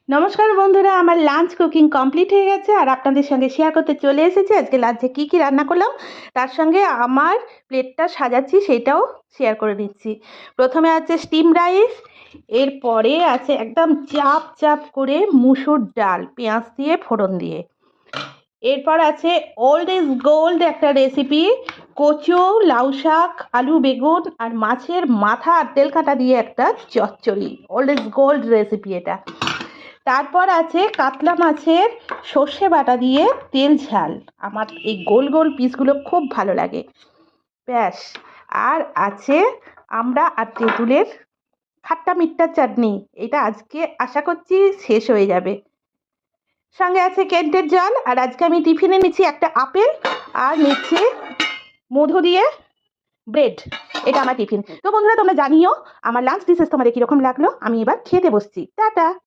নমস্কার বন্ধুরা, আমার লাঞ্চ কুকিং কমপ্লিট হয়ে গেছে আর আপনাদের সঙ্গে শেয়ার করতে চলে এসেছি আজকে লাঞ্চে কি কি রান্না করলাম। তার সঙ্গে আমার প্লেটটা সাজাচ্ছি সেটাও শেয়ার করে দিচ্ছি। প্রথমে আছে স্টিম রাইস, এরপরে আছে একদম চাপ চাপ করে মুসুর ডাল পেঁয়াজ দিয়ে ফোড়ন দিয়ে। এরপর আছে ওল্ড ইজ গোল্ড একটা রেসিপি, কচু লাউ শাক আলু বেগুন আর মাছের মাথা আর তেল কাটা দিয়ে একটা চচ্চড়ি। ওল্ড ইজ গোল্ড রেসিপি এটা। তারপর আছে কাতলা মাছের সর্ষে বাটা দিয়ে তেল ঝাল। আমার এই গোল গোল পিসগুলো খুব ভালো লাগে। ব্যাস। আর আছে আমড়া আর তেঁতুলের খাট্টা মিঠা চাটনি। এটা আজকে আশা করছি শেষ হয়ে যাবে। সঙ্গে আছে কেন্টের জল। আর আজকে আমি টিফিনে নিচ্ছি একটা আপেল আর নিচ্ছি মধু দিয়ে ব্রেড। এটা আমার টিফিন। তো বন্ধুরা, তোমরা জানিও আমার লাঞ্চ ডিশেস তোমাদের কীরকম লাগলো। আমি এবার খেতে বসছি। টাটা।